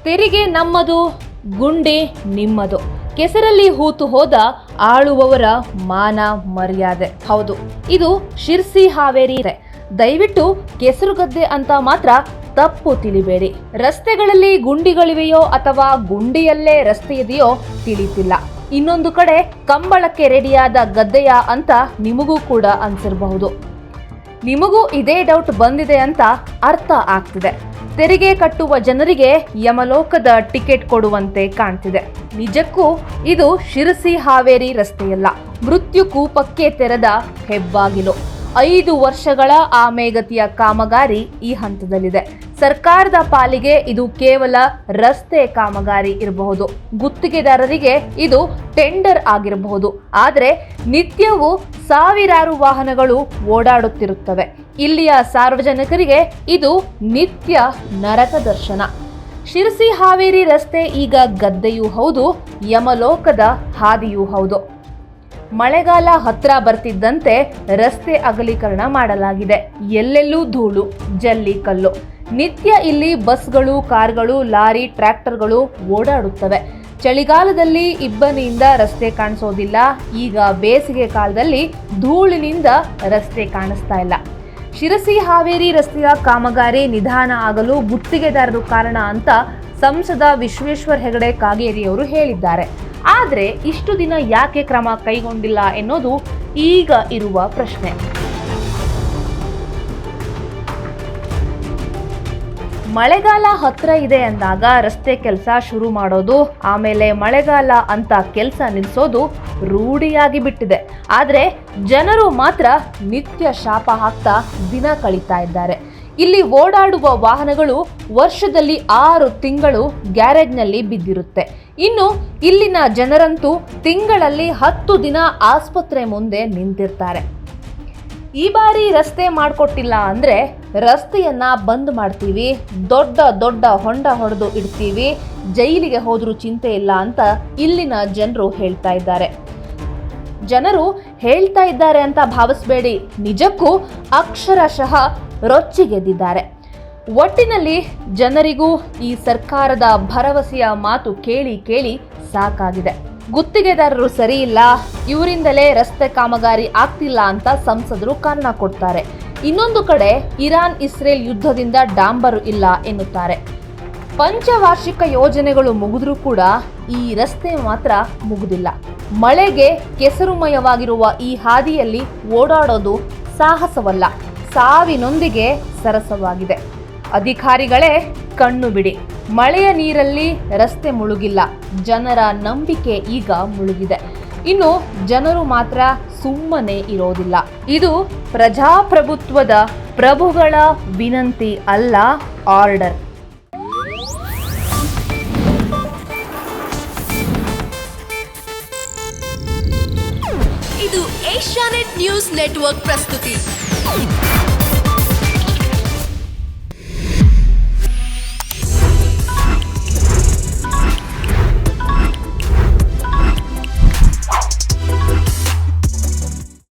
ತೆರಿಗೆ ನಮ್ಮದು, ಗುಂಡಿ ನಿಮ್ಮದು. ಕೆಸರಲ್ಲಿ ಹೂತು ಹೋದ ಆಳುವವರ ಮಾನ ಮರ್ಯಾದೆ. ಹೌದು, ಇದು ಶಿರ್ಸಿ ಹಾವೇರಿ. ದಯವಿಟ್ಟು ಕೆಸರುಗದ್ದೆ ಅಂತ ಮಾತ್ರ ತಪ್ಪು ತಿಳಿಬೇಡಿ. ರಸ್ತೆಗಳಲ್ಲಿ ಗುಂಡಿಗಳಿವೆಯೋ ಅಥವಾ ಗುಂಡಿಯಲ್ಲೇ ರಸ್ತೆ ಇದೆಯೋ ತಿಳಿತಿಲ್ಲ. ಇನ್ನೊಂದು ಕಡೆ ಕಂಬಳಕ್ಕೆ ರೆಡಿಯಾದ ಗದ್ದೆಯ ಅಂತ ನಿಮಗೂ ಕೂಡ ಅನ್ಸಿರಬಹುದು. ನಿಮಗೂ ಇದೇ ಡೌಟ್ ಬಂದಿದೆ ಅಂತ ಅರ್ಥ ಆಗ್ತಿದೆ. ತೆರಿಗೆ ಕಟ್ಟುವ ಜನರಿಗೆ ಯಮಲೋಕದ ಟಿಕೆಟ್ ಕೊಡುವಂತೆ ಕಾಣ್ತಿದೆ. ನಿಜಕ್ಕೂ ಇದು ಶಿರಸಿ ಹಾವೇರಿ ರಸ್ತೆಯಲ್ಲ, ಮೃತ್ಯು ಕೂಪಕ್ಕೆ ತೆರೆದ ಹೆಬ್ಬಾಗಿಲು. 5 ವರ್ಷಗಳ ಆಮೆಗತಿಯ ಕಾಮಗಾರಿ ಈ ಹಂತದಲ್ಲಿದೆ. ಸರ್ಕಾರದ ಪಾಲಿಗೆ ಇದು ಕೇವಲ ರಸ್ತೆ ಕಾಮಗಾರಿ ಇರಬಹುದು, ಗುತ್ತಿಗೆದಾರರಿಗೆ ಇದು ಟೆಂಡರ್ ಆಗಿರಬಹುದು. ಆದರೆ ನಿತ್ಯವೂ ಸಾವಿರಾರು ವಾಹನಗಳು ಓಡಾಡುತ್ತಿರುತ್ತವೆ. ಇಲ್ಲಿಯ ಸಾರ್ವಜನಿಕರಿಗೆ ಇದು ನಿತ್ಯ ನರಕ ದರ್ಶನ. ಶಿರಸಿ ಹಾವೇರಿ ರಸ್ತೆ ಈಗ ಗದ್ದೆಯೂ ಹೌದು, ಯಮಲೋಕದ ಹಾದಿಯೂ ಹೌದು. ಮಳೆಗಾಲ ಹತ್ರ ಬರ್ತಿದ್ದಂತೆ ರಸ್ತೆ ಅಗಲೀಕರಣ ಮಾಡಲಾಗಿದೆ. ಎಲ್ಲೆಲ್ಲೂ ಧೂಳು, ಜಲ್ಲಿ, ಕಲ್ಲು. ನಿತ್ಯ ಇಲ್ಲಿ ಬಸ್ಗಳು, ಕಾರ್ಗಳು, ಲಾರಿ, ಟ್ರ್ಯಾಕ್ಟರ್ಗಳು ಓಡಾಡುತ್ತವೆ. ಚಳಿಗಾಲದಲ್ಲಿ ಇಬ್ಬನಿಯಿಂದ ರಸ್ತೆ ಕಾಣಿಸೋದಿಲ್ಲ. ಈಗ ಬೇಸಿಗೆ ಕಾಲದಲ್ಲಿ ಧೂಳಿನಿಂದ ರಸ್ತೆ ಕಾಣಿಸ್ತಾ ಇಲ್ಲ. ಶಿರಸಿ ಹಾವೇರಿ ರಸ್ತೆಯ ಕಾಮಗಾರಿ ನಿಧಾನ ಆಗಲು ಗುತ್ತಿಗೆದಾರರು ಕಾರಣ ಅಂತ ಸಂಸದ ವಿಶ್ವೇಶ್ವರ ಹೆಗಡೆ ಕಾಗೇರಿಯವರು ಹೇಳಿದ್ದಾರೆ. ಆದರೆ ಇಷ್ಟು ದಿನ ಯಾಕೆ ಕ್ರಮ ಕೈಗೊಂಡಿಲ್ಲ ಎನ್ನುವುದು ಈಗ ಇರುವ ಪ್ರಶ್ನೆ. ಮಳೆಗಾಲ ಹತ್ರ ಇದೆ ಅಂದಾಗ ರಸ್ತೆ ಕೆಲಸ ಶುರು ಮಾಡೋದು, ಆಮೇಲೆ ಮಳೆಗಾಲ ಅಂತ ಕೆಲಸ ನಿಲ್ಲಿಸೋದು ರೂಢಿಯಾಗಿ ಬಿಟ್ಟಿದೆ. ಆದರೆ ಜನರು ಮಾತ್ರ ನಿತ್ಯ ಶಾಪ ಹಾಕ್ತಾ ದಿನ ಕಳೀತಾ ಇದ್ದಾರೆ. ಇಲ್ಲಿ ಓಡಾಡುವ ವಾಹನಗಳು ವರ್ಷದಲ್ಲಿ 6 ತಿಂಗಳು ಗ್ಯಾರೇಜ್ನಲ್ಲಿ ಬಿದ್ದಿರುತ್ತೆ. ಇನ್ನು ಇಲ್ಲಿನ ಜನರಂತೂ ತಿಂಗಳಲ್ಲಿ 10 ದಿನ ಆಸ್ಪತ್ರೆ ಮುಂದೆ ನಿಂತಿರ್ತಾರೆ. ಈ ಬಾರಿ ರಸ್ತೆ ಮಾಡಿಕೊಟ್ಟಿಲ್ಲ ಅಂದರೆ ರಸ್ತೆಯನ್ನ ಬಂದ್ ಮಾಡ್ತೀವಿ, ದೊಡ್ಡ ದೊಡ್ಡ ಹೊಂಡ ಹೊಡೆದು ಇಡ್ತೀವಿ, ಜೈಲಿಗೆ ಹೋದ್ರೂ ಚಿಂತೆ ಇಲ್ಲ ಅಂತ ಇಲ್ಲಿನ ಜನರು ಹೇಳ್ತಾ ಇದ್ದಾರೆ. ಜನರು ಹೇಳ್ತಾ ಇದ್ದಾರೆ ಅಂತ ಭಾವಿಸಬೇಡಿ, ನಿಜಕ್ಕೂ ಅಕ್ಷರಶಃ ರೊಚ್ಚಿಗೆದ್ದಿದ್ದಾರೆ. ಒಟ್ಟಿನಲ್ಲಿ ಜನರಿಗೂ ಈ ಸರ್ಕಾರದ ಭರವಸೆಯ ಮಾತು ಕೇಳಿ ಕೇಳಿ ಸಾಕಾಗಿದೆ. ಗುತ್ತಿಗೆದಾರರು ಸರಿ ಇಲ್ಲ, ಇವರಿಂದಲೇ ರಸ್ತೆ ಕಾಮಗಾರಿ ಆಗ್ತಿಲ್ಲ ಅಂತ ಸಂಸದರು ಕಾರಣ ಕೊಡ್ತಾರೆ. ಇನ್ನೊಂದು ಕಡೆ ಇರಾನ್ ಇಸ್ರೇಲ್ ಯುದ್ಧದಿಂದ ಡಾಂಬರು ಇಲ್ಲ ಎನ್ನುತ್ತಾರೆ. ಪಂಚವಾರ್ಷಿಕ ಯೋಜನೆಗಳು ಮುಗಿದ್ರೂ ಕೂಡ ಈ ರಸ್ತೆ ಮಾತ್ರ ಮುಗುದಿಲ್ಲ. ಮಳೆಗೆ ಕೆಸರುಮಯವಾಗಿರುವ ಈ ಹಾದಿಯಲ್ಲಿ ಓಡಾಡೋದು ಸಾಹಸವಲ್ಲ, ಸಾವಿನೊಂದಿಗೆ ಸರಸವಾಗಿದೆ. ಅಧಿಕಾರಿಗಳೇ ಕಣ್ಣು ಬಿಡಿ. ಮಳೆಯ ನೀರಲ್ಲಿ ರಸ್ತೆ ಮುಳುಗಿಲ್ಲ, ಜನರ ನಂಬಿಕೆ ಈಗ ಮುಳುಗಿದೆ. ಇನ್ನು ಜನರು ಮಾತ್ರ ಸುಮ್ಮನೆ ಇರೋದಿಲ್ಲ. ಇದು ಪ್ರಜಾಪ್ರಭುತ್ವದ ಪ್ರಭುಗಳ ವಿನಂತಿ ಅಲ್ಲ, ಆರ್ಡರ್. ಇದು ಏಷ್ಯಾನೆಟ್ ನ್ಯೂಸ್ ನೆಟ್ವರ್ಕ್ ಪ್ರಸ್ತುತಿ.